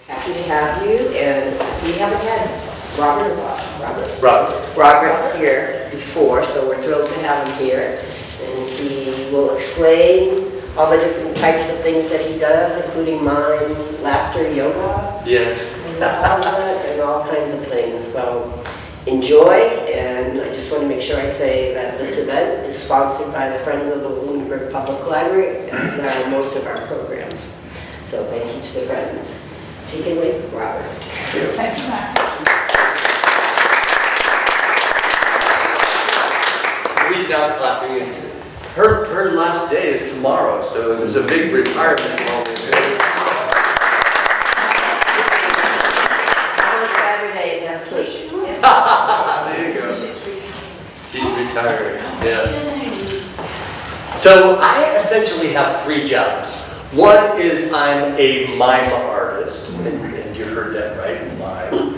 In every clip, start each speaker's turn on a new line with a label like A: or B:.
A: Happy to have you, and we haven't had Robert here before, so we're thrilled to have him here. And he will explain all the different types of things that he does, including mind, laughter, yoga.
B: Yes.
A: And all kinds of things. So enjoy, and I just want to make sure I say that this event is sponsored by the Friends of the Lunenburg Public Library, as are most of our programs. So thank you to the Friends. Take it away, Robert.
C: Thank you.
B: Louise now clapping. Her last day is tomorrow, so there's a big retirement moment.
A: Saturday, and push.
B: There you go. She's retired. Yeah. So I essentially have 3 jobs. One is I'm a mime artist, and you heard that right, mime.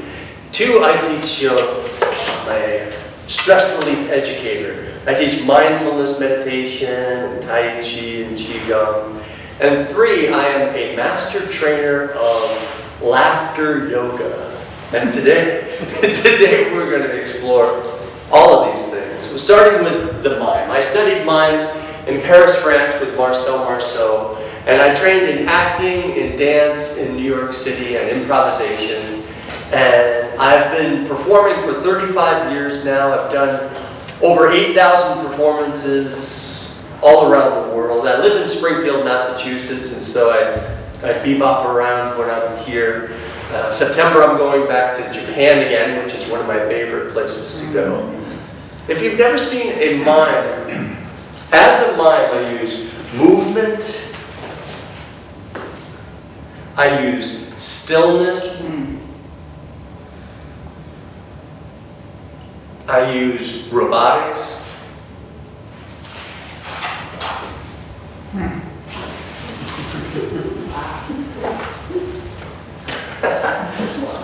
B: 2, I teach I'm a stress relief educator. I teach mindfulness meditation, Tai Chi, and Qigong. And 3, I am a master trainer of laughter yoga. And today we're going to explore all of these things. So starting with the mime. I studied mime in Paris, France with Marcel Marceau. And I trained in acting, in dance, in New York City, and improvisation. And I've been performing for 35 years now. I've done over 8,000 performances all around the world. I live in Springfield, Massachusetts, and so I bebop around when I'm here. September I'm going back to Japan again, which is one of my favorite places to go. If you've never seen a mime, as a mime I use movement, I use stillness, I use robotics,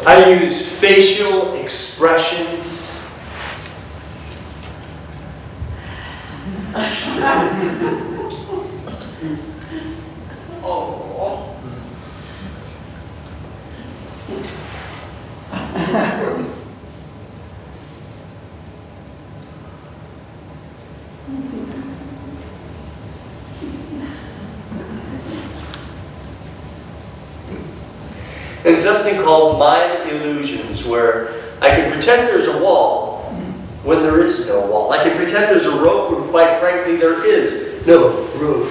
B: I use facial expressions, and something called mind illusions, where I can pretend there's a wall when there is no wall. I can pretend there's a rope when, quite frankly, there is no rope.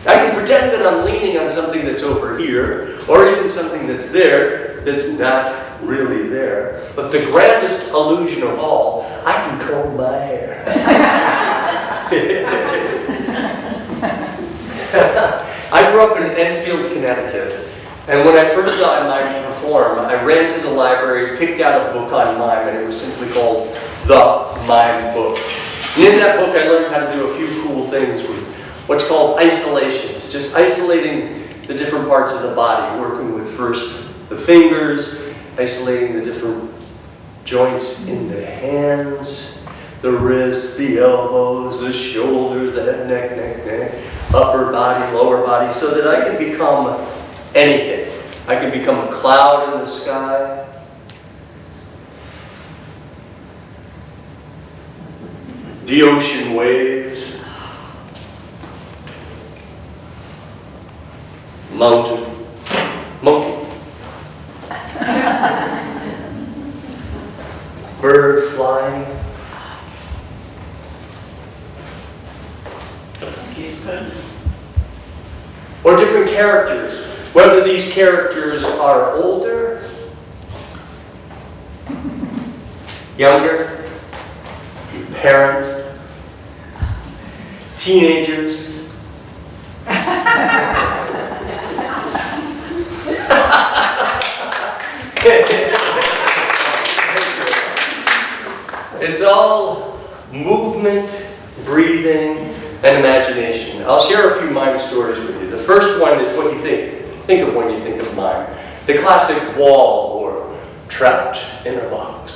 B: I can pretend that I'm leaning on something that's over here, or even something that's there that's not really there. But the grandest illusion of all, I can comb my hair. I grew up in Enfield, Connecticut. And when I first saw a mime perform, I ran to the library, picked out a book on mime, and it was simply called The Mime Book. And in that book, I learned how to do a few cool things with what's called isolations, just isolating the different parts of the body, working with first the fingers, isolating the different joints in the hands, the wrists, the elbows, the shoulders, the head, neck, upper body, lower body, so that I can become anything. I can become a cloud in the sky. The ocean waves. Mountain. Monkey. Bird flying. Or different characters. Whether these characters are older, younger, parents, teenagers. It's all movement, breathing, and imagination. I'll share a few mime stories with you. The first one is what you think of when you think of mime. The classic wall or trapped in a box.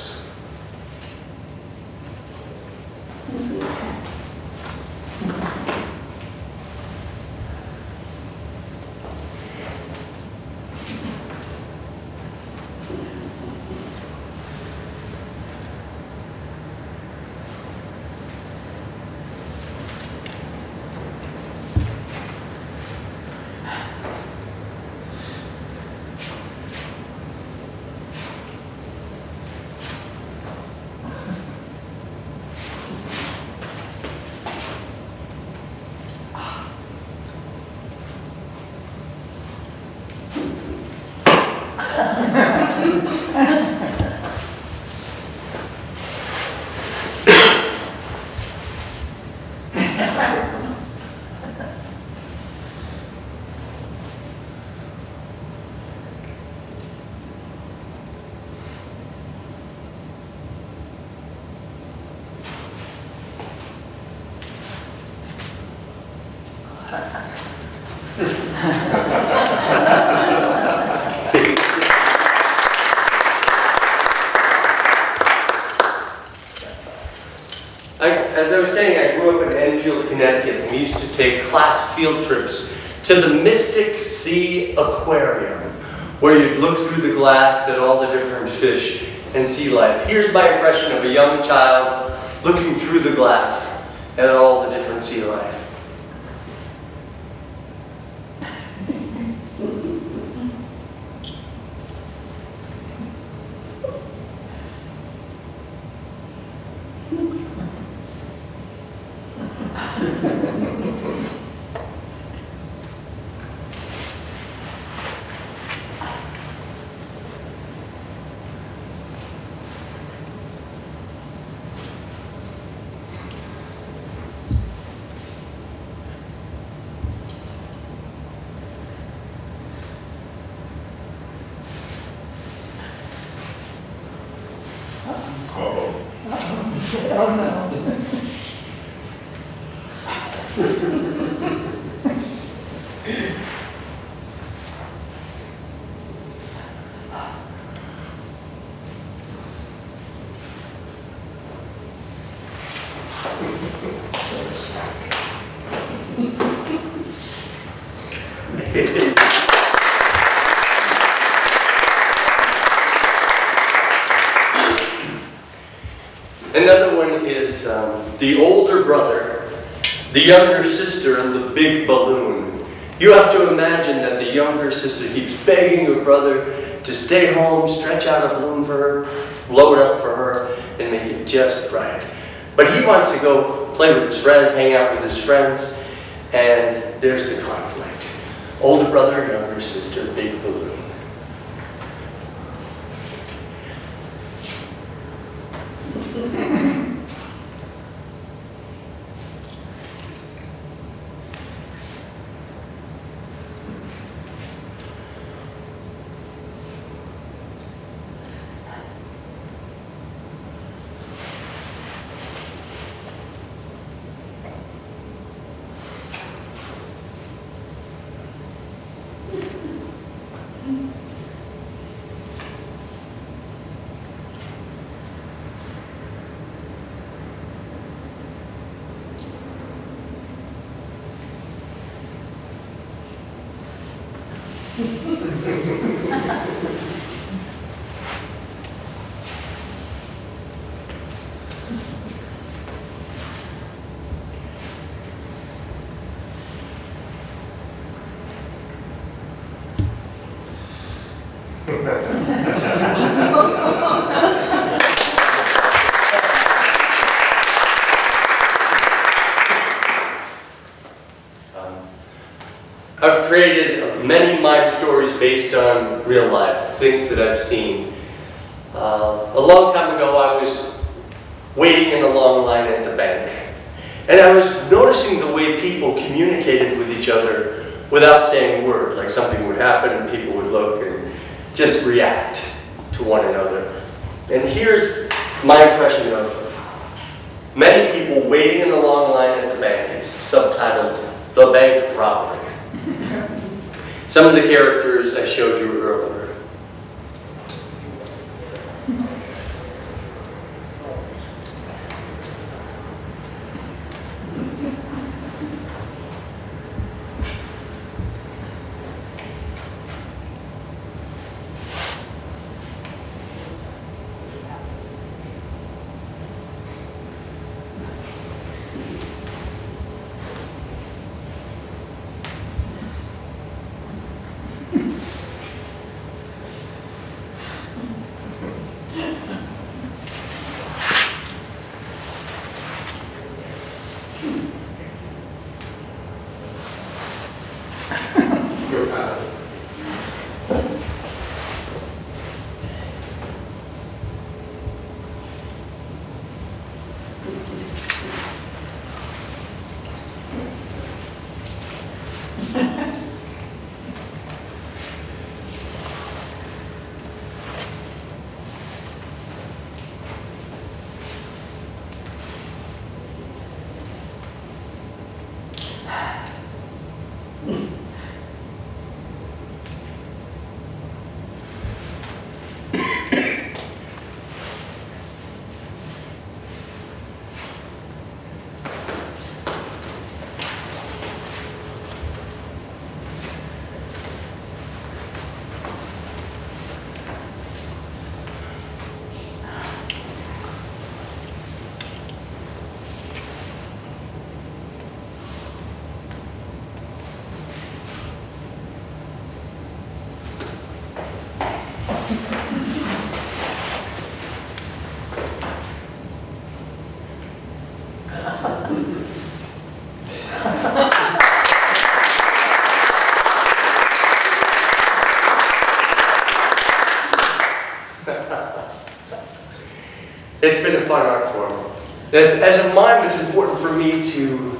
B: As I was saying, I grew up in Enfield, Connecticut, and we used to take class field trips to the Mystic Sea Aquarium, where you'd look through the glass at all the different fish and sea life. Here's my impression of a young child looking through the glass at all the different sea life.
C: Oh no.
B: Another one is the older brother, the younger sister, and the big balloon. You have to imagine that the younger sister keeps begging her brother to stay home, stretch out a balloon for her, blow it up for her, and make it just right. But he wants to go play with his friends, hang out with his friends, and there's the conflict. Older brother, younger sister, big balloon. I've created many mime stories based on real life, things that I've seen. A long time ago, I was waiting in a long line at the bank, and I was noticing the way people communicated with each other without saying a word. Like something would happen and people would look and just react to one another. And here's my impression of many people waiting in a long line at the bank. It's subtitled, "The Bank Robbery." Some of the characters I showed you earlier. It's been a fun art form. As a mime, it's important for me to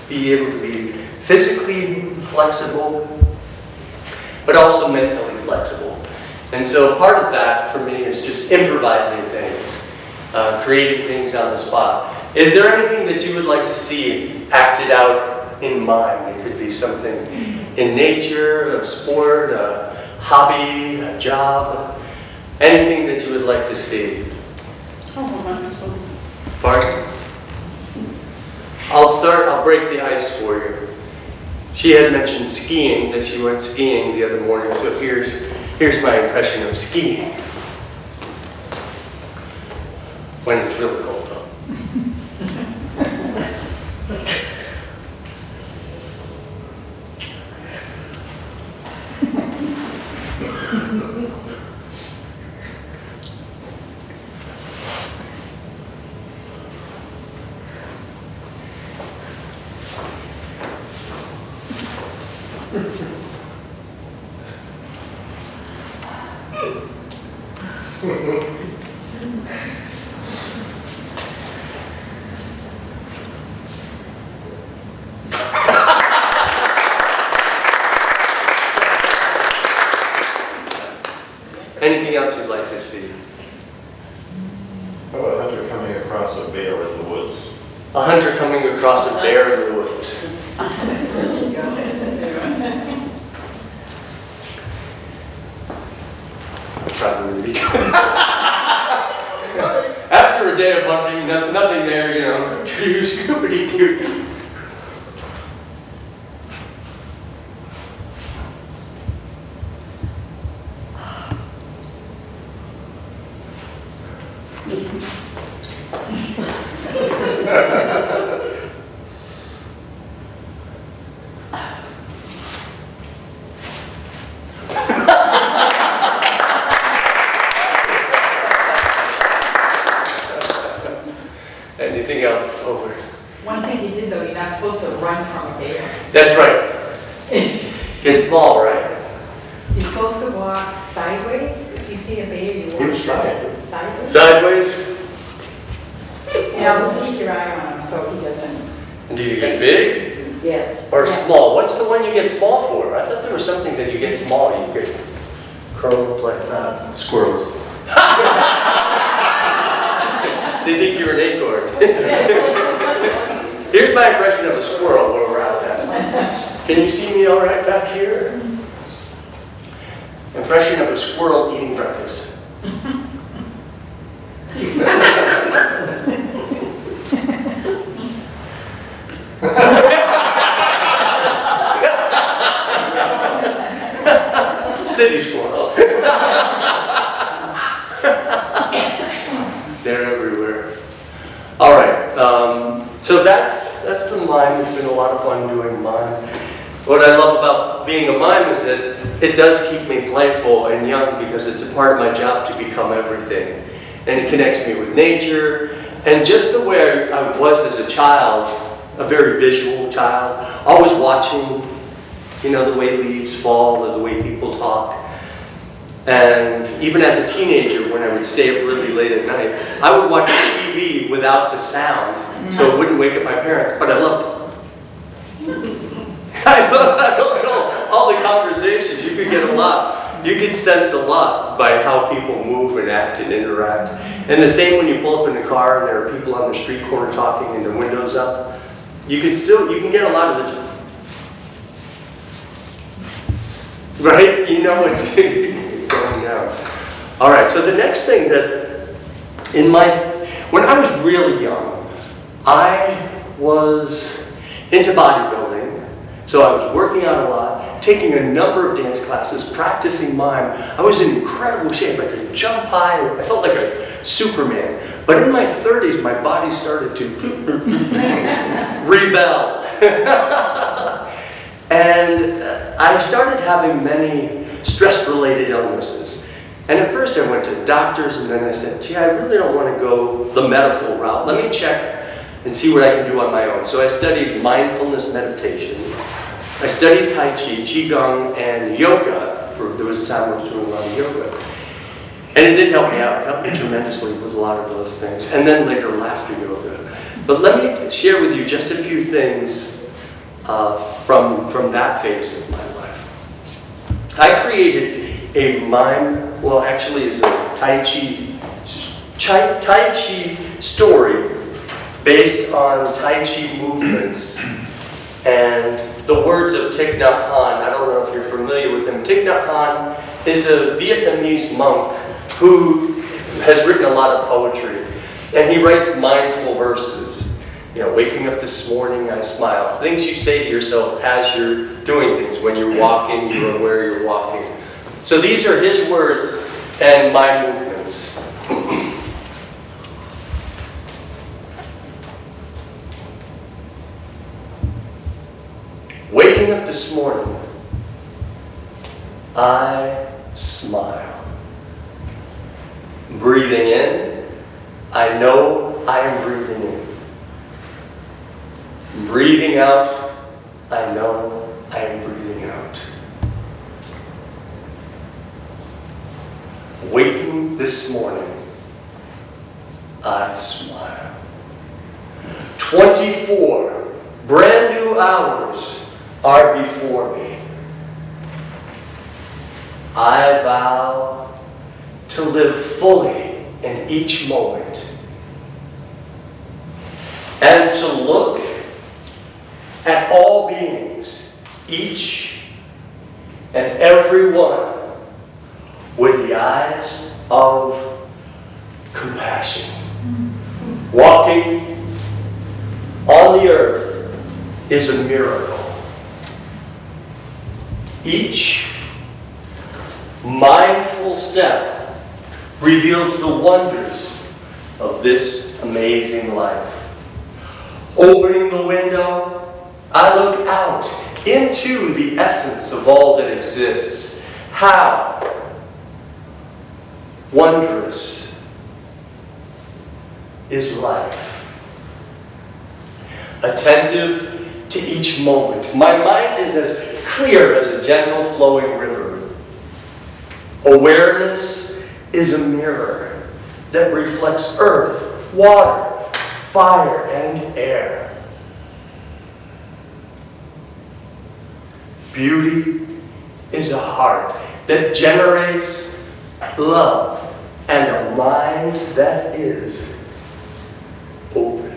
B: be able to be physically flexible, but also mentally flexible. And so part of that for me is just improvising things, creating things on the spot. Is there anything that you would like to see acted out in mime? It could be something in nature, a sport, a hobby, a job, anything that you would like to see.
C: Oh, wonderful.
B: Pardon? I'll break the ice for you. She had mentioned skiing, that she went skiing the other morning, so here's my impression of skiing. When it's really cold, though. Anything else you'd like to see?
D: How about a hunter coming across a bear in the woods?
B: A hunter coming across a bear in the woods. Probably. After a day of hunting, nothing there, you know, scoopity-doo. Anything else over?
E: One thing you did though, you're not supposed to run from a bear.
B: That's right. It's small, right?
E: You're supposed to walk sideways. If you see a bear, you walk
D: Keep trying.
E: sideways.
B: Sideways?
E: Yeah, just keep your eye on him so he doesn't.
B: And do you get big
E: Yes.
B: or
E: Yeah.
B: small? What's the one you get small for? I thought there was something that you get small, you could curl up like that.
D: Squirrels.
B: They think you're an acorn. Here's my impression of a squirrel where we're at that. Can you see me all right back here? Impression of a squirrel eating breakfast. City squirrel. They're everywhere. All right. So that's the mime. It's been a lot of fun doing mime. What I love about being a mime is that it does keep me playful and young because it's a part of my job to become everything. And it connects me with nature. And just the way I was as a child, a very visual child, always watching, you know, the way leaves fall or the way people talk. And even as a teenager, when I would stay up really late at night, I would watch TV without the sound, so it wouldn't wake up my parents, but I loved it. I loved all the conversations. You could get a lot. You could sense a lot by how people move and act and interact. And the same when you pull up in the car and there are people on the street corner talking and their windows up. You can get a lot of the... Right? You know it's going down. All right, so the next thing that when I was really young, I was into bodybuilding, so I was working out a lot, taking a number of dance classes, practicing mime. I was in incredible shape. I could jump high. I felt like a Superman. But in my 30s, my body started to rebel. And I started having many stress-related illnesses. And at first I went to doctors, and then I said, gee, I really don't want to go the medical route. Let me check and see what I can do on my own. So I studied mindfulness meditation. I studied Tai Chi, Qigong, and yoga. There was a time I was doing a lot of yoga. And it did help me out. It helped me tremendously with a lot of those things. And then later, laughter yoga. But let me share with you just a few things from that phase of my life. I created a mind, well, actually, it's a Tai Chi story based on Tai Chi movements and the words of Thich Nhat Hanh. I don't know if you're familiar with him. Thich Nhat Hanh is a Vietnamese monk who has written a lot of poetry. And he writes mindful verses. You know, waking up this morning, I smile. Things you say to yourself as you're doing things. When you're walking, you're aware you're walking. So these are his words and my movements. Waking up this morning, I smile. Breathing in, I know I am breathing in. Breathing out, I know I am breathing out. Waking this morning, I smile. 24 brand new hours are before me. I vow to live fully in each moment and to look at all beings, each and every one, with the eyes of compassion. Walking on the earth is a miracle. Each mindful step reveals the wonders of this amazing life. Opening the window, I look out into the essence of all that exists. How wondrous is life. Attentive to each moment. My mind is as clear as a gentle flowing river. Awareness is a mirror that reflects earth, water, fire, and air. Beauty is a heart that generates love and a mind that is open.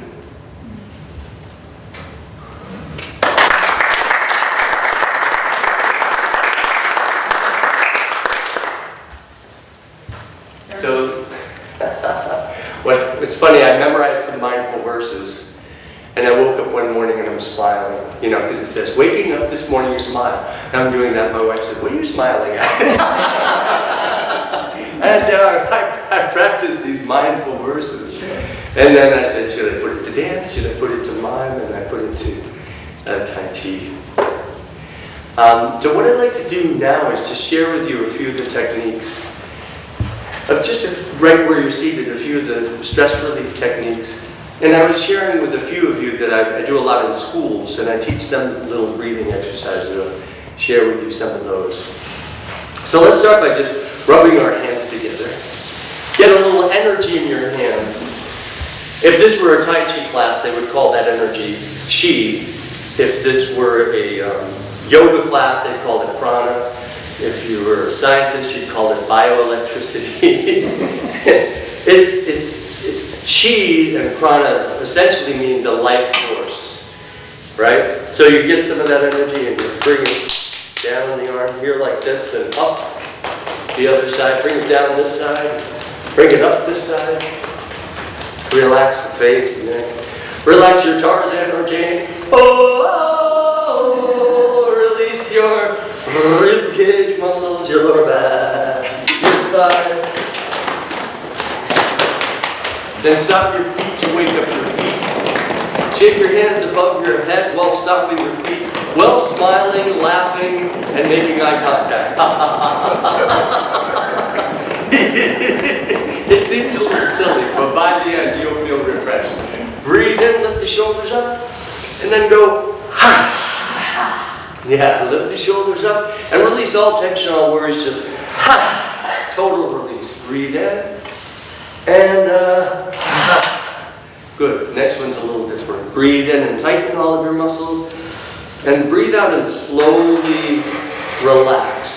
B: So, it's funny, I memorized the mindful verses, and I woke up one morning and I'm smiling, you know, because it says, waking up this morning, you smile. And I'm doing that, my wife said, what are you smiling at? And I said, I practiced these mindful verses. And then I said, should I put it to dance? Should I put it to mime? And I put it to Tai Chi. So what I'd like to do now is to share with you a few of the techniques. Right where you're seated, a few of the stress relief techniques. And I was sharing with a few of you that I do a lot in schools, and I teach them little breathing exercises. I'll share with you some of those. So let's start by just rubbing our hands together. Get a little energy in your hands. If this were a Tai Chi class, they would call that energy Chi. If this were a yoga class, they'd call it prana. If you were a scientist, you'd call it bioelectricity. Chi and prana essentially mean the life force, right? So you get some of that energy and you bring it down the arm here like this, then up the other side. Bring it down this side. Bring it up this side. Relax the face and neck. Relax your Tarzan or Jane. Oh, release your rib cage muscles, your back, your thighs. Then stop your feet to wake up your feet. Shake your hands above your head while stopping your feet, while smiling, laughing, and making eye contact. It seems a little silly, but by the end you'll feel refreshed. Breathe in, lift the shoulders up, and then go, ha. Yeah, lift the shoulders up and release all tension, all worries, just ha. Total release. breathe in. And, good. Next one's a little different. Breathe in and tighten all of your muscles. And breathe out and slowly relax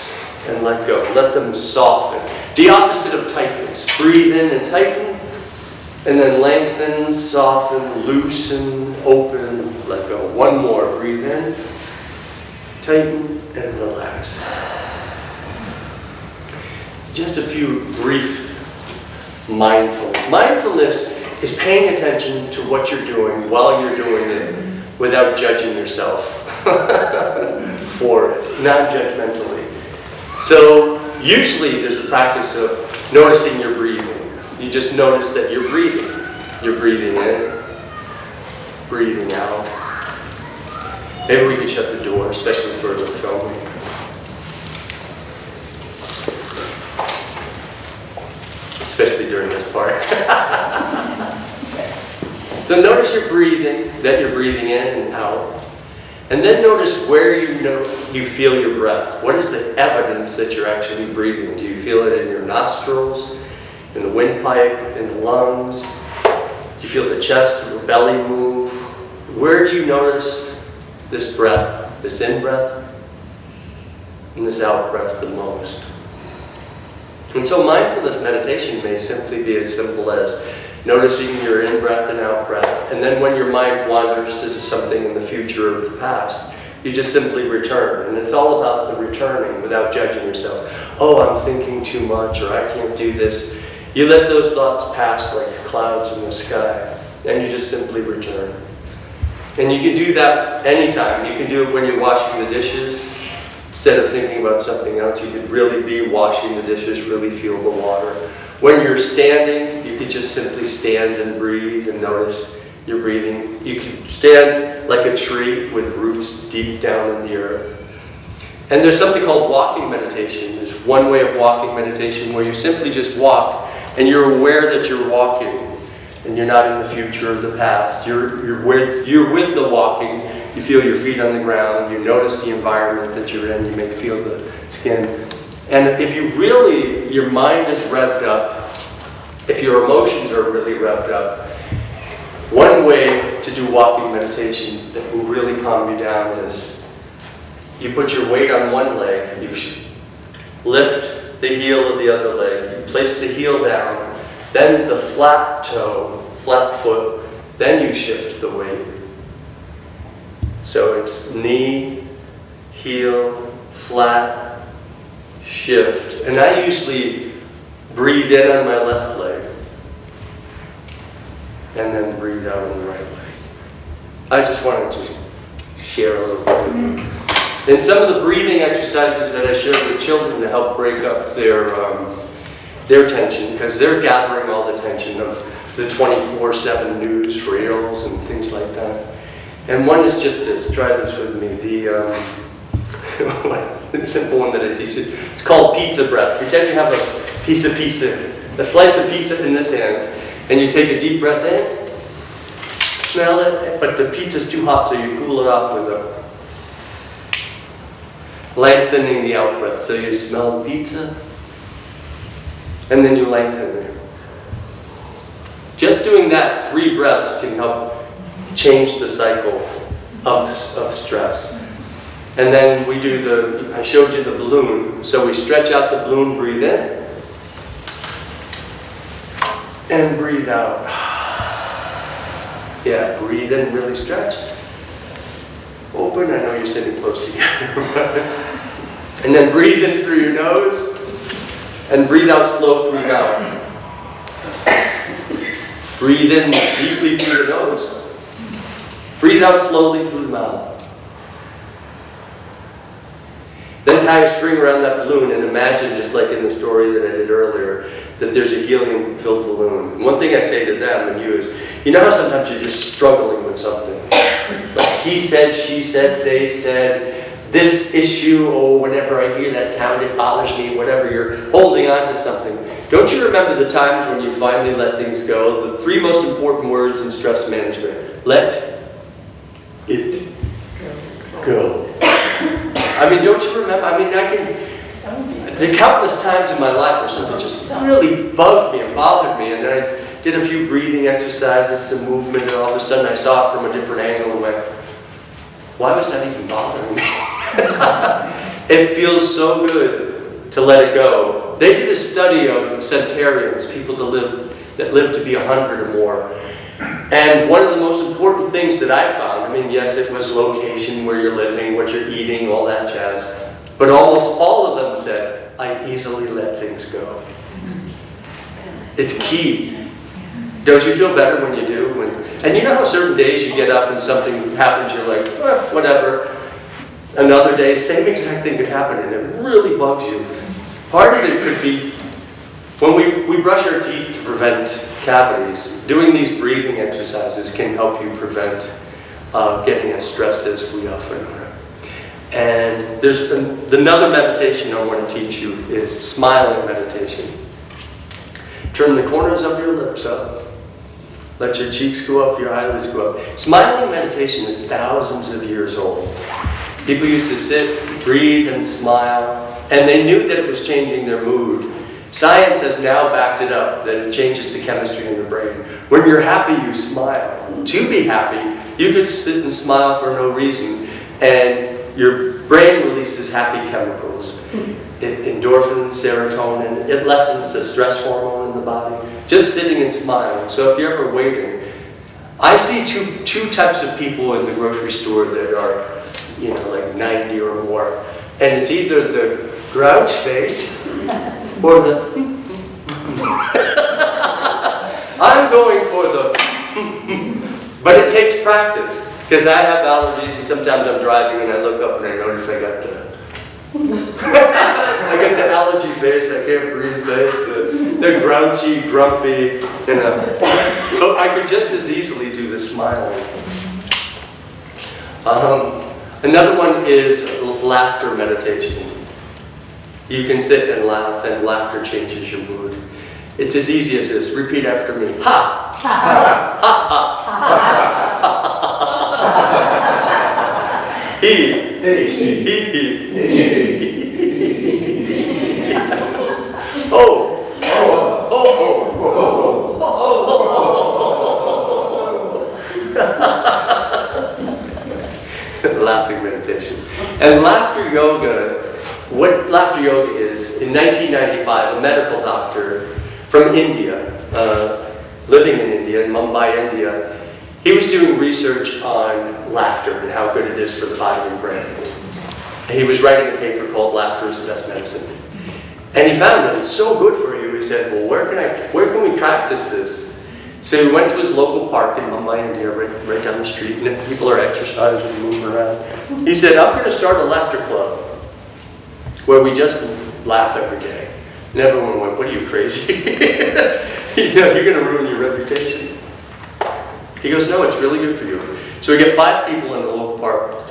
B: and let go. Let them soften. The opposite of tightness. Breathe in and tighten. And then lengthen, soften, loosen, open, let go. One more. Breathe in, tighten, and relax. Just a few brief mindfulness. Mindfulness is paying attention to what you're doing while you're doing it without judging yourself for it, non-judgmentally. So usually there's a practice of noticing your breathing. You just notice that you're breathing. You're breathing in, breathing out. Maybe we could shut the door, especially for the filming. Especially during this part. So notice your breathing, that you're breathing in and out. And then notice where you feel your breath. What is the evidence that you're actually breathing? Do you feel it in your nostrils? In the windpipe, in the lungs? Do you feel the chest or the belly move? Where do you notice this breath, this in-breath, and this out-breath the most? And so mindfulness meditation may simply be as simple as noticing your in-breath and out-breath, and then when your mind wanders to something in the future or the past, you just simply return. And it's all about the returning without judging yourself. Oh, I'm thinking too much, or I can't do this. You let those thoughts pass like clouds in the sky, and you just simply return. And you can do that anytime. You can do it when you're washing the dishes. Instead of thinking about something else, you could really be washing the dishes, really feel the water. When you're standing, you could just simply stand and breathe and notice your breathing. You could stand like a tree with roots deep down in the earth. And there's something called walking meditation. There's one way of walking meditation where you simply just walk and you're aware that you're walking and you're not in the future or the past. You're with the walking. You feel your feet on the ground. You notice the environment that you're in. You may feel the skin. And if your mind is revved up, if your emotions are really revved up, one way to do walking meditation that will really calm you down is you put your weight on one leg, you lift the heel of the other leg, you place the heel down, then the flat toe, flat foot, then you shift the weight. So it's knee, heel, flat, shift. And I usually breathe in on my left leg and then breathe out on the right leg. I just wanted to share a little bit. And some of the breathing exercises that I share with children to help break up their tension, because they're gathering all the tension of the 24/7 news, reels, and things like that. And one is just this. Try this with me. The simple one that I teach you. It's called pizza breath. Pretend you have a slice of pizza in this hand, and you take a deep breath in, smell it, but the pizza's too hot, so you cool it off with a lengthening the out breath. So you smell the pizza, and then you lengthen it. Just doing that 3 breaths can help change the cycle of stress. And then we do I showed you the balloon. So we stretch out the balloon, breathe in, and breathe out. Yeah, breathe in, really stretch. Open, I know you're sitting close together. And then breathe in through your nose, and breathe out slow through your mouth. Breathe in deeply through the nose. Breathe out slowly through the mouth. Then tie a string around that balloon and imagine, just like in the story that I did earlier, that there's a helium-filled balloon. And one thing I say to them and you is, you know how sometimes you're just struggling with something? Like he said, she said, they said, this issue, or whenever I hear that sound, it bothers me, whatever, you're holding on to something. Don't you remember the times when you finally let things go? The 3 most important words in stress management. Let it go. I mean, don't you remember? I mean, the countless times in my life where something just really bugged me and bothered me, and then I did a few breathing exercises, some movement, and all of a sudden I saw it from a different angle and went, why was that even bothering me? It feels so good to let it go. They did a study of centenarians, people that live to be 100 or more. And one of the most important things that I found, I mean, yes, it was location, where you're living, what you're eating, all that jazz. But almost all of them said, I easily let things go. It's key. Don't you feel better when you do? And you know how certain days you get up and something happens, you're like, whatever. Another day, same exact thing could happen, and it really bugs you. Part of it could be, when we brush our teeth to prevent cavities, doing these breathing exercises can help you prevent getting as stressed as we often are. And there's another meditation I want to teach you is smiling meditation. Turn the corners of your lips up. Let your cheeks go up, your eyelids go up. Smiling meditation is thousands of years old. People used to sit, breathe, and smile, and they knew that it was changing their mood. Science has now backed it up, that it changes the chemistry in the brain. When you're happy, you smile. To be happy, you could sit and smile for no reason, and your brain releases happy chemicals. Endorphins, serotonin, it lessens the stress hormone in the body. Just sitting and smiling. So if you're ever waiting, I see two types of people in the grocery store that are, like 90 or more. And it's either the grouch face or the I'm going for the but it takes practice, because I have allergies, and sometimes I'm driving and I look up and I notice I got the allergy face, I can't breathe face, the grouchy, grumpy, So I could just as easily do the smiling. Another one is laughter meditation. You can sit and laugh, and laughter changes your mood. It's as easy as this. Repeat after me. Ha! Ha! Ha! Ha! Ha! He! Oh! Oh! Oh! Laughing meditation. And laughter yoga, what laughter yoga is, in 1995, a medical doctor from India, living in India, in Mumbai, India, he was doing research on laughter and how good it is for the body and brain. And he was writing a paper called Laughter is the Best Medicine. And he found that it's so good for you, he said, well, where can we practice this? So he went to his local park in Mumbai, India, right down the street, and if people are exercising and moving around. He said, I'm going to start a laughter club where we just laugh every day. And everyone went, what are you, crazy? You're going to ruin your reputation. He goes, no, it's really good for you. So we get 5 people in the local park.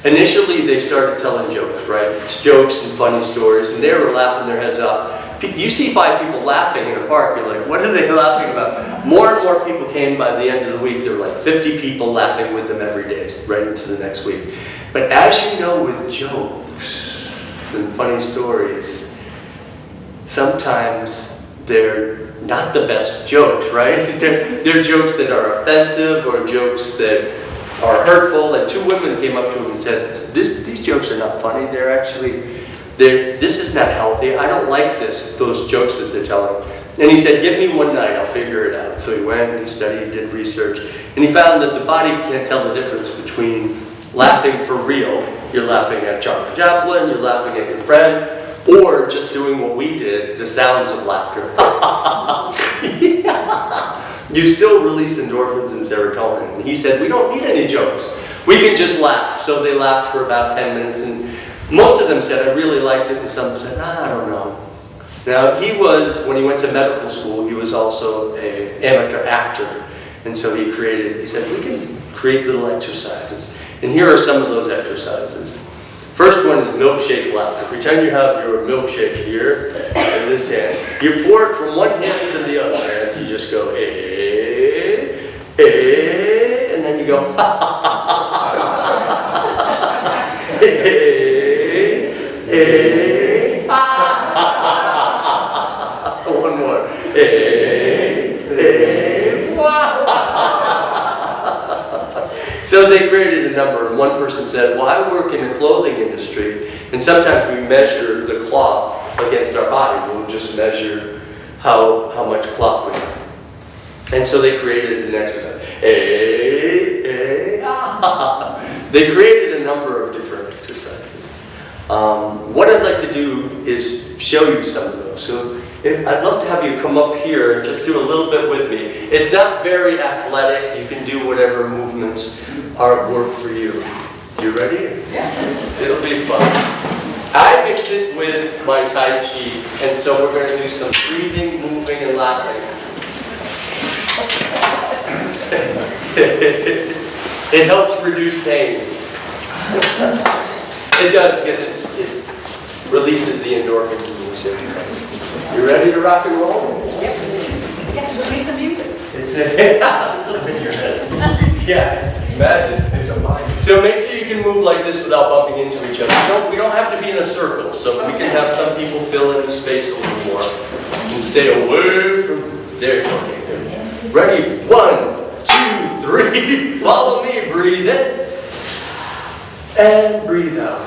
B: Initially, they started telling jokes, right? Jokes and funny stories, and they were laughing their heads off. You see 5 people laughing in a park, you're like, what are they laughing about? More and more people came by the end of the week. There were like 50 people laughing with them every day, right into the next week. But as you know, with jokes and funny stories, sometimes they're not the best jokes, right? They're jokes that are offensive or jokes that are hurtful. And 2 women came up to him and said, these jokes are not funny. They're actually... this is not healthy. I don't like those jokes that they're telling. And he said, give me one night, I'll figure it out. So he went and he studied, did research, and he found that the body can't tell the difference between laughing for real, you're laughing at Charlie Chaplin, you're laughing at your friend, or just doing what we did, the sounds of laughter. You still release endorphins and serotonin. And he said, we don't need any jokes. We can just laugh. So they laughed for about 10 minutes, and most of them said, I really liked it, and some said, I don't know. Now, when he went to medical school, he was also an amateur actor. And so he said, we can create little exercises. And here are some of those exercises. First one is milkshake laughter. Pretend you have your milkshake here in this hand. You pour it from one hand to the other hand. You just go, and then you go, So they created a number, and one person said, well, I work in the clothing industry, and sometimes we measure the cloth against our body. We'll just measure how much cloth we have. And so they created an exercise. They created a number of different exercises. What I'd like to do is show you some of those. So I'd love to have you come up here and just do a little bit with me. It's not very athletic. You can do whatever movements work for you. You ready? Yeah. It'll be fun. I mix it with my Tai Chi, and so we're going to do some breathing, moving, and laughing. It helps reduce pain. It does because it releases the endorphins in the system. You ready to rock and roll?
E: Yep. Yes, we'll make the music.
B: It's in your head. Yeah, imagine. It's a mind. So make sure you can move like this without bumping into each other. We don't have to be in a circle, so we can have some people fill in the space a little more and stay away from. There you go. Ready? 1, 2, 3. Follow me. Breathe in and breathe out.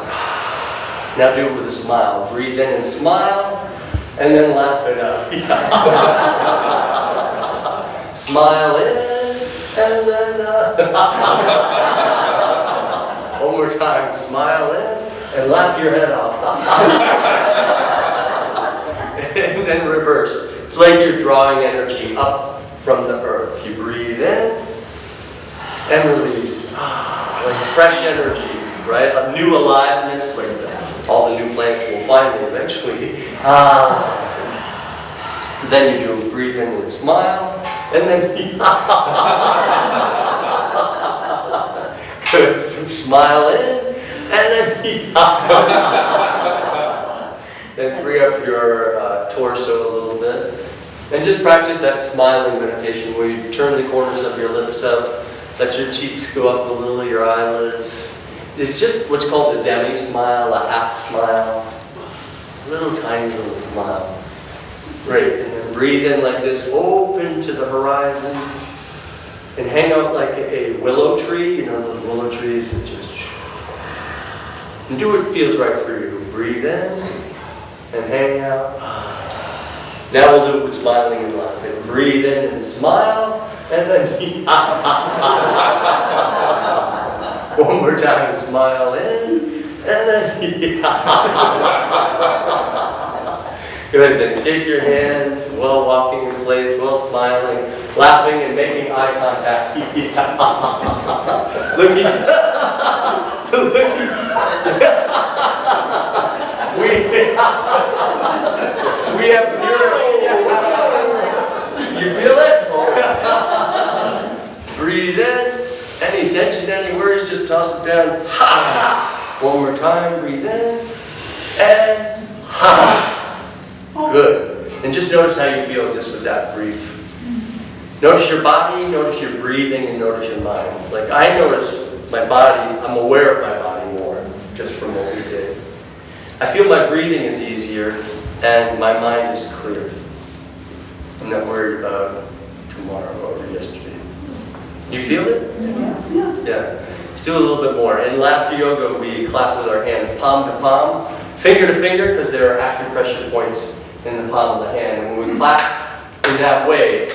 B: Now do it with a smile. Breathe in and smile, and then laugh it out. Smile in, and then one more time. Smile in, and laugh your head off. And then reverse. It's like you're drawing energy up from the earth. You breathe in and release. Like fresh energy, right? A new aliveness, like all the new plants will find me eventually. Then you do breathe in and smile, and then good. Smile in, and then and free up your torso a little bit. And just practice that smiling meditation where you turn the corners of your lips up, let your cheeks go up a little, your eyelids. It's just what's called the demi-smile, a half smile. A little tiny little smile. Great. And then breathe in like this, open to the horizon. And hang out like a willow tree. You know those willow trees that just... And do what feels right for you. Breathe in and hang out. Now we'll do it with smiling and laughing. Breathe in and smile, and then one more time. Smile in, and then good. Then shake your hands while walking in place, while smiling, laughing, and making eye contact. Looking. We have pure. You feel it? Breathe in. Any tension, any worries, just toss it down. Ha! One more time. Breathe in. And ha! Good. And just notice how you feel just with that brief. Notice your body, notice your breathing, and notice your mind. Like I notice my body, I'm aware of my body more just from what we did. I feel my breathing is easier and my mind is clear. I'm not worried about tomorrow or yesterday. You feel it? Yeah. Let's do a little bit more. In laughter yoga, we clap with our hands palm to palm, finger to finger, because there are acupressure points in the palm of the hand. And when we clap in that way,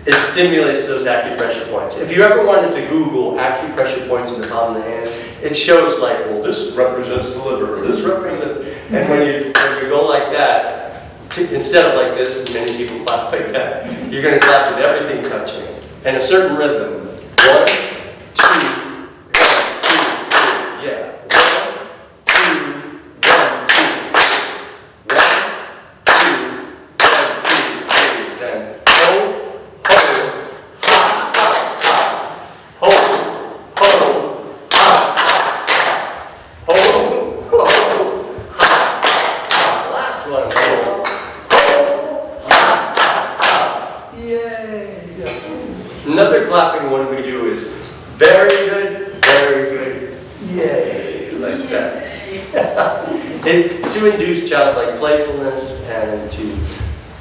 B: it stimulates those acupressure points. If you ever wanted to Google acupressure points in the palm of the hand, it shows like, well, this represents the liver, this represents... And when you go like that, instead of like this, many people clap like that, you're going to clap with everything touching. And a certain rhythm. 1, 2, 1, 2, 2. Yeah. 1, 2, 1, 2. 1, 2, 1, 2, 3. Then ho, ho, ha, ha, ha. Ho, ho, ha, ha, ha. Ho, ho, ha, ha, ha. Last one. Ho, ho, ha, ha, ha. Yay. Another clapping one we do is very good, yay, like that. It's to induce childlike playfulness and to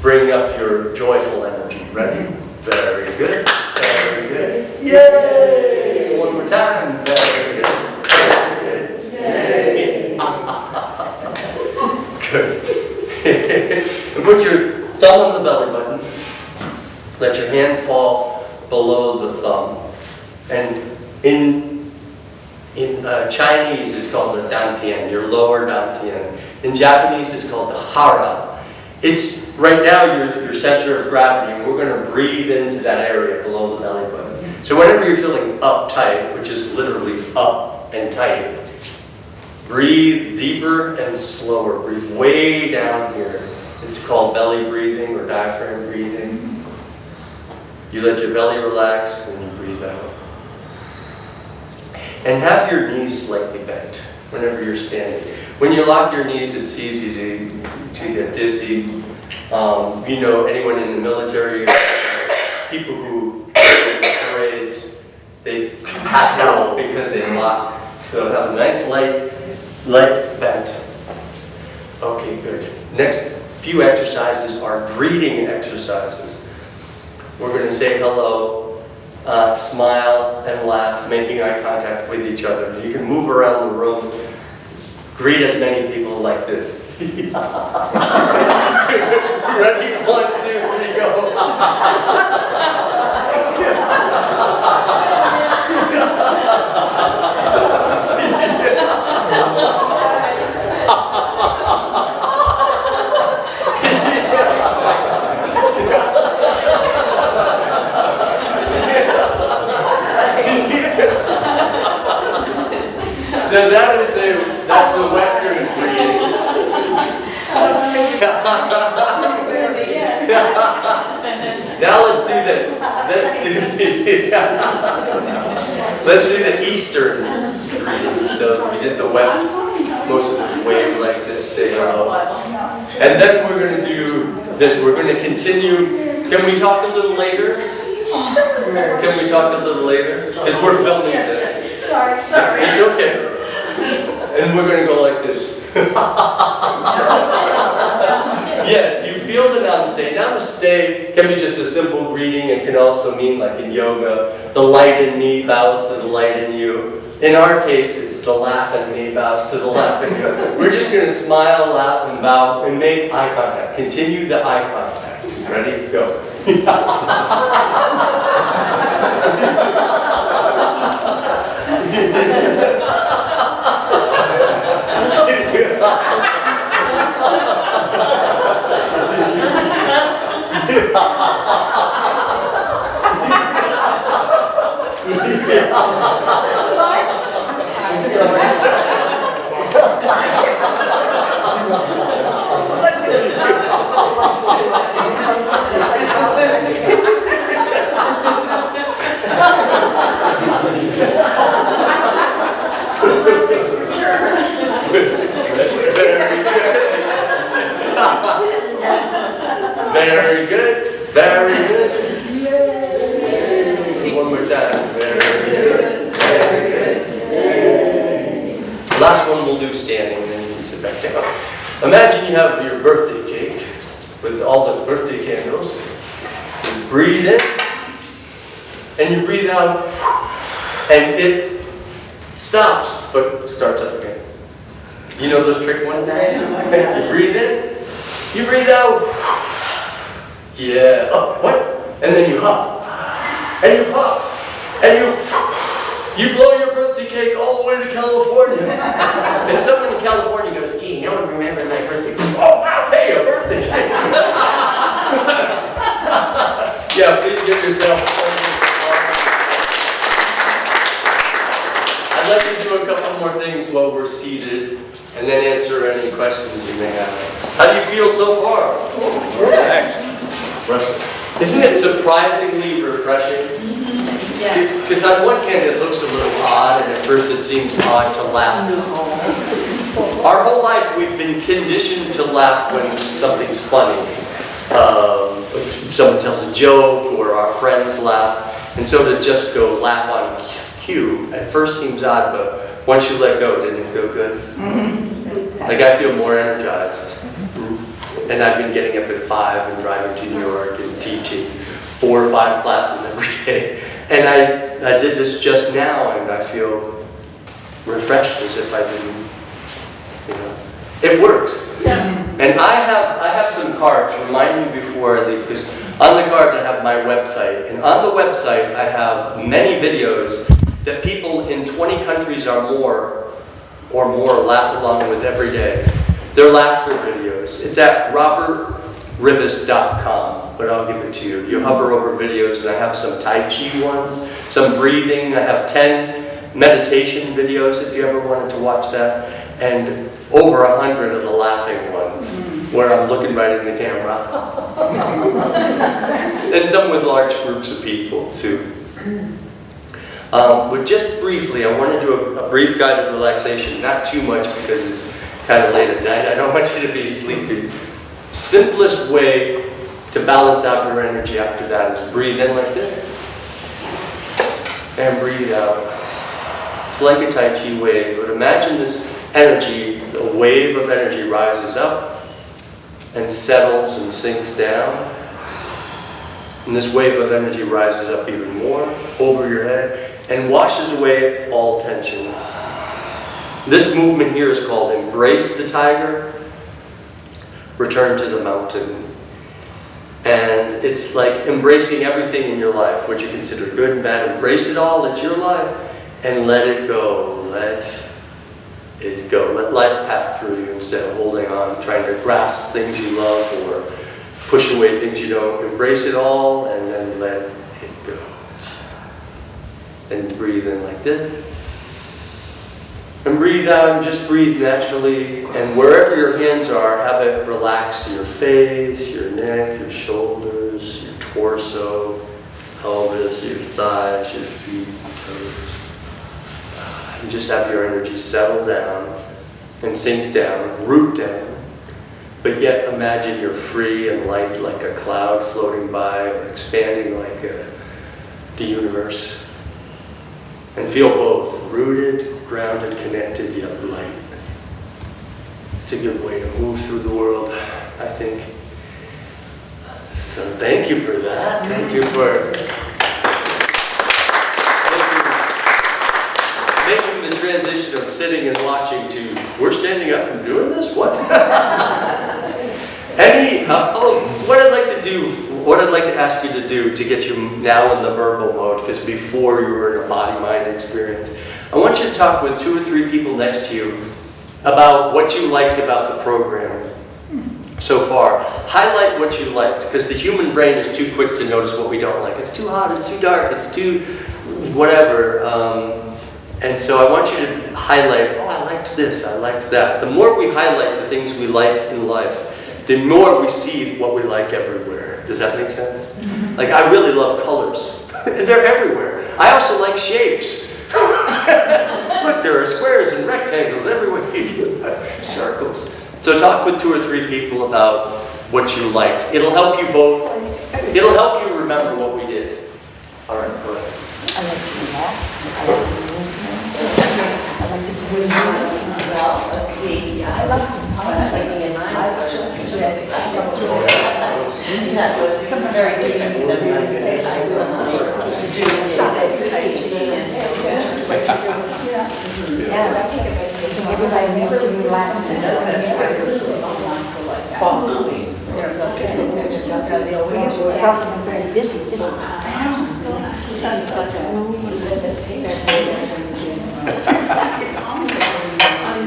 B: bring up your joyful energy. Ready? Very good, yay! One One more time. Very good. Good. And put your thumb on the belly button. Let your hand fall below the thumb. And in Chinese, it's called the dantian, your lower dantian. In Japanese, it's called the hara. It's right now your center of gravity, and we're going to breathe into that area below the belly button. So whenever you're feeling uptight, which is literally up and tight, breathe deeper and slower. Breathe way down here. It's called belly breathing or diaphragm breathing. You let your belly relax and you breathe out. And have your knees slightly bent whenever you're standing. When you lock your knees, it's easy to get dizzy. You know, anyone in the military, people who in parades, they pass out because they lock. So have a nice light bent. Okay, good. Next few exercises are greeting exercises. We're going to say hello. Smile and laugh, making eye contact with each other. You can move around the room, greet as many people like this. Ready? 1, 2, 3, go. So that's a Western greeting. Now let's do the Eastern greeting. So we did the West, most of the wave like this, say hello. And then we're going to do this. We're going to continue. Can we talk a little later? Can we talk a little later? Because we're filming this.
E: Sorry.
B: It's okay. And we're going to go like this. Yes, you feel the namaste. Namaste can be just a simple greeting. It can also mean, like in yoga, the light in me bows to the light in you. In our case, it's the laugh in me bows to the laugh in you. We're just going to smile, laugh, and bow, and make eye contact. Continue the eye contact. Ready? Go. Very good. Very good. One more time. Very good. Very good. Last one we'll do standing, and then you can sit back down. Imagine you have your birthday cake with all the birthday candles. You breathe in, and you breathe out, and it stops, but starts up again. You know those trick ones? You breathe in, you breathe out. Yeah. Oh, what? And then you huff. And you puff. And you blow your birthday cake all the way to California. And someone in California goes, gee, no one remembers my birthday cake. Oh, wow, hey, a birthday cake. Yeah, please give yourself. I'd like to do a couple more things while we're seated, and then answer any questions you may have. How do you feel so far? Isn't it surprisingly refreshing?
E: Yeah.
B: Because on one hand it looks a little odd, and at first it seems odd to laugh. Our whole life we've been conditioned to laugh when something's funny. Someone tells a joke, or our friends laugh, and so to just go laugh on cue at first seems odd, but once you let go, didn't it feel good? Like I feel more energized. And I've been getting up at 5 and driving to New York and teaching 4 or 5 classes every day. And I did this just now, and I feel refreshed as if I didn't, It works.
C: Yeah.
B: And I have some cards, remind me before I leave, because on the cards I have my website. And on the website I have many videos that people in 20 countries or more laugh along with every day. They're laughter videos. It's at robertribis.com, but I'll give it to you. You hover over videos, and I have some Tai Chi ones, some breathing. I have 10 meditation videos if you ever wanted to watch that, and over 100 of the laughing ones, where I'm looking right in the camera. And some with large groups of people, too. But just briefly, I want to do a brief guided relaxation, not too much because it's kind of late at night. I don't want you to be sleepy. Simplest way to balance out your energy after that is breathe in like this and breathe out. It's like a Tai Chi wave, but imagine this energy, a wave of energy rises up and settles and sinks down. And this wave of energy rises up even more over your head and washes away all tension. This movement here is called Embrace the Tiger, Return to the Mountain. And it's like embracing everything in your life, what you consider good and bad. Embrace it all, it's your life, and let it go. Let it go. Let life pass through you instead of holding on, trying to grasp things you love or push away things you don't. Embrace it all and then let it go. And breathe in like this. And breathe out and just breathe naturally. And wherever your hands are, have it relax to your face, your neck, your shoulders, your torso, pelvis, your thighs, your feet, toes. And just have your energy settle down and sink down, root down. But yet imagine you're free and light like a cloud floating by or expanding like the universe. And feel both, rooted, grounded, connected, yet light. It's a good way to move through the world, I think. So thank you for that. Thank you for making the transition of sitting and watching to, we're standing up and doing this? What? What I'd like to do, what I'd like to ask you to do to get you now in the verbal mode, because before you were in a body-mind experience, I want you to talk with 2 or 3 people next to you about what you liked about the program so far. Highlight what you liked, because the human brain is too quick to notice what we don't like. It's too hot, it's too dark, it's too whatever. And so I want you to highlight, oh, I liked this, I liked that. The more we highlight the things we like in life, the more we see what we like everywhere. Does that make sense? Like, I really love colors. They're everywhere. I also like shapes. Look, there are squares and rectangles everywhere. Circles. So talk with 2 or 3 people about what you liked. It'll help you both. It'll help you remember what we did. All right, go ahead.
F: I like to laugh. I like to move. I like to breathe. I like to very different than I do. Yeah, everybody needs to relax. We're very busy.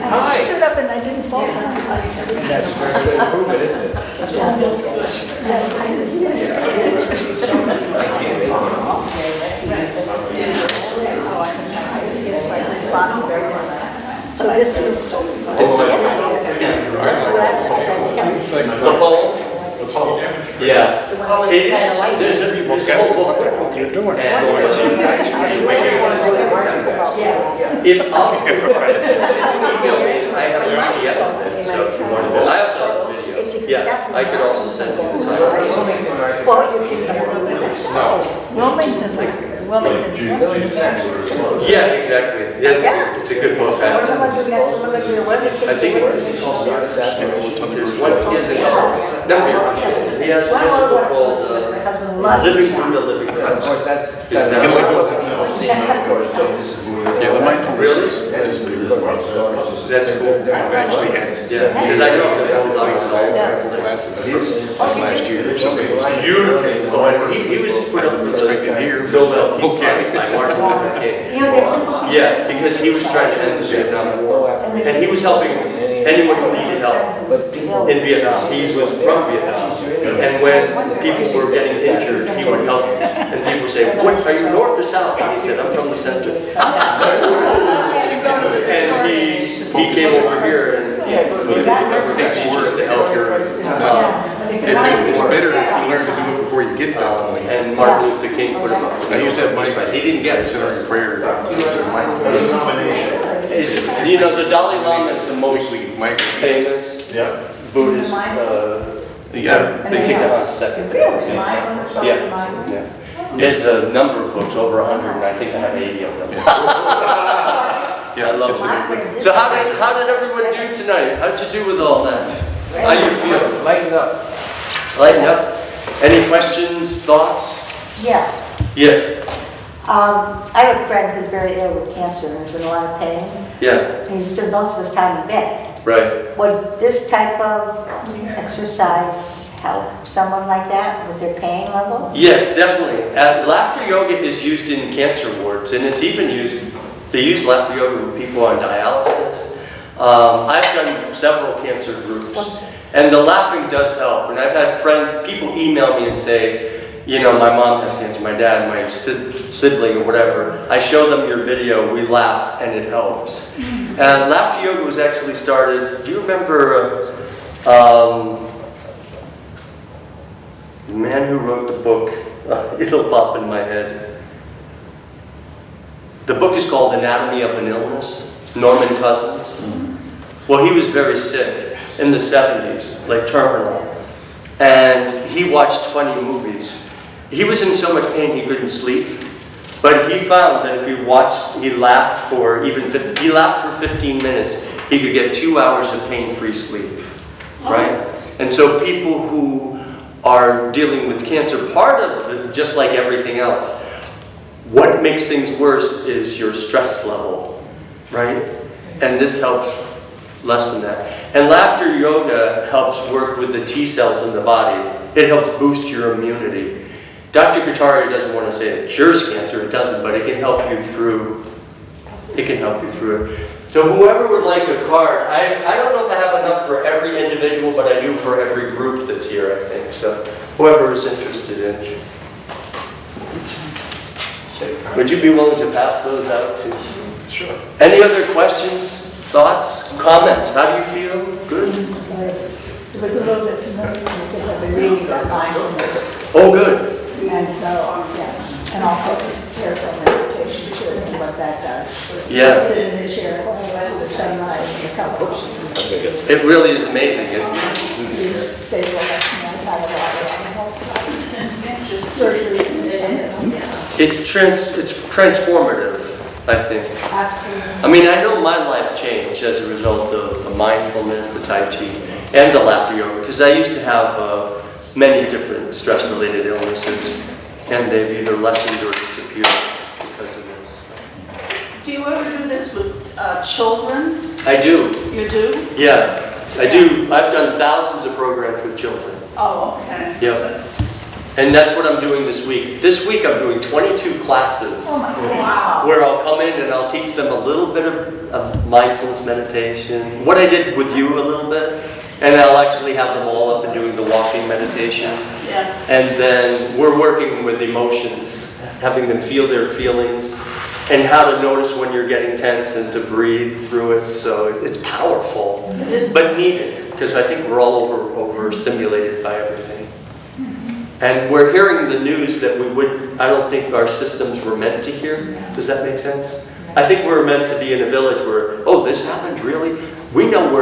F: I stood up and I didn't fall down.
G: That's very good improvement, isn't it?
F: So this is...
B: The poem? Yeah. It is. There's a whole book.
G: You're doing it.
B: If I have a PDF of it, so if you want to. I also have a video. Yeah, I could also send you this.
F: Well, you can... No. Wilmington.
D: like Jesus as well.
B: Yeah, exactly. Yes,
F: Yeah.
B: it's a good book.
F: What am I gonna do next? What am I gonna do? What are the kids
B: I think
F: doing?
B: it's called there's one, he has a number of them. He has a book called Living Buddha, Living
G: Of
B: Christ.
G: course, that's.
B: Yeah,
G: that's-
B: that's
D: No,
G: Of course,
D: Yeah, the mindfulness.
B: Really?
G: That's
B: cool.
G: Actually,
B: Yeah, because I know that that's
G: last year.
B: beautiful. And he was put up with the Nobel Peace Prize by Martin Luther King.
F: You know, there's simple things.
B: Yes, because he was trying to end the Vietnam War. And he was helping anyone who needed help in Vietnam. He was from Vietnam. And when people were getting injured, he would help. And people would say, "What, are you north or south?" And he said, "I'm from the center." And he came over here and he put refugees to help here.
H: It's better if you learn to do it before you get to that point.
B: And Martin Luther King put him up.
H: I used to have my,
B: He didn't get it.
H: considering prayer, consider my,
B: You know, the Dalai Lama is the most
H: my,
B: famous
D: Yeah.
B: Buddhist.
H: yeah,
B: They take that on second. Yeah. Yeah. There's a number of books, over 100, and I think I have 80 of them.
H: yeah,
B: I love
H: it's a-
B: it. So how did everyone do tonight? How'd you do with all that? How you feel?
G: Lighten up.
B: Lighten up? Any questions, thoughts?
F: Yeah.
B: Yes.
F: I have a friend who's very ill with cancer and is in a lot of pain.
B: Yeah.
F: And he spends most of his time in bed.
B: Right.
F: Would this type of exercise help someone like that with their pain level?
B: Yes, definitely. Laughter yoga is used in cancer wards, and it's even used. They use laughter yoga with people on dialysis. I've done several cancer groups, and the laughing does help. And I've had people email me and say, you know, my mom has cancer, my dad, my sibling, or whatever. I show them your video, we laugh, and it helps. And laughter yoga was actually started. Do you remember the man who wrote the book? It'll pop in my head. The book is called Anatomy of an Illness, Norman Cousins. Well, he was very sick in the 70s, like terminal. And he watched funny movies. He was in so much pain he couldn't sleep. But he found that if he laughed for 15 minutes, he could get 2 hours of pain-free sleep. Right? And so people who are dealing with cancer, part of it, just like everything else, what makes things worse is your stress level, right? And this helps lessen that. And laughter yoga helps work with the T cells in the body. It helps boost your immunity. Dr. Kataria doesn't want to say it cures cancer, it doesn't, but it can help you through. It can help you through it. So whoever would like a card, I don't know if I have enough for every individual, but I do for every group that's here, I think. So whoever is interested in. Would you be willing to pass those out too?
D: Sure.
B: Any other questions, thoughts, comments? How do you feel? Good?
I: It was a little bit familiar because I've been reading about mindfulness.
B: Oh, good.
I: And so, yes, and also careful meditation too, and what that does.
B: Yeah.
I: Sit in the chair, hold on to the sunlight, and a couple of
B: It really is amazing.
I: stay relaxed, and I had a lot of just surgeries and
B: It's transformative, I think.
I: absolutely.
B: I mean, I know my life changed as a result of the mindfulness, the Tai Chi, and the laughter yoga, because I used to have many different stress-related illnesses, and they've either lessened or disappeared because of this.
C: Do you ever do this with children?
B: I do.
C: You do?
B: Yeah, I do. I've done thousands of programs with children.
C: Oh, okay.
B: Yeah. And that's what I'm doing this week. This week I'm doing 22 classes.
C: Oh my God. Wow.
B: Where I'll come in and I'll teach them a little bit of mindfulness meditation, what I did with you a little bit, and I'll actually have them all up and doing the walking meditation.
C: Yeah.
B: And then we're working with emotions, having them feel their feelings, and how to notice when you're getting tense and to breathe through it. So it's powerful, but needed, because I think we're all overstimulated by everything. And we're hearing the news that I don't think our systems were meant to hear. Does that make sense? I think we're meant to be in a village where, oh, this happened, really? We know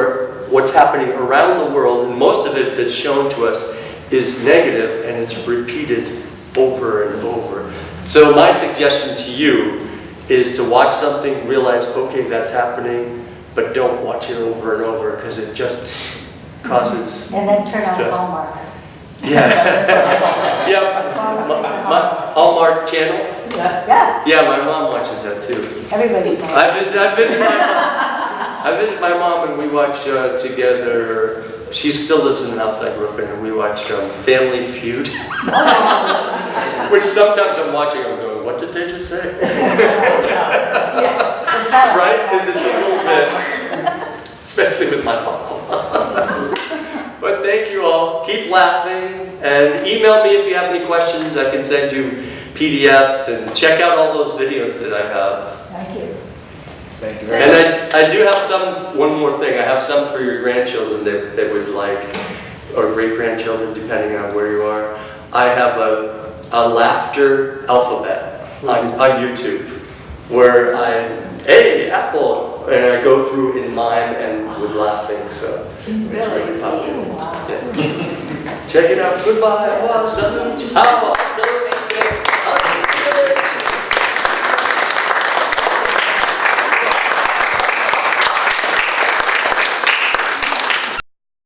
B: what's happening around the world, and most of it that's shown to us is negative, and it's repeated over and over. So my suggestion to you is to watch something, realize, okay, that's happening, but don't watch it over and over because it just causes
F: And then turn on
B: stress.
F: Hallmark.
B: Yeah. Yep. My Hallmark channel.
F: Yeah,
B: Yeah, my mom watches that too.
F: everybody's mom.
B: I visit my mom. I visit my mom and we watch together. She still lives in outside Brooklyn, and we watch Family Feud. Which sometimes I'm watching, I'm going, what did they just say? Right? Because it's a little bit, especially with my mom. But thank you all. Keep laughing. And email me if you have any questions. I can send you PDFs and check out all those videos that I have.
F: Thank you.
G: Thank you very
B: And
G: much.
B: I do have some, one more thing. I have some for your grandchildren that would like, or great-grandchildren, depending on where you are. I have a laughter alphabet on YouTube where hey, Apple, and I go through in mime and with laughing, so it's really popular. Yeah. Check it out. Goodbye. Awesome. Ciao.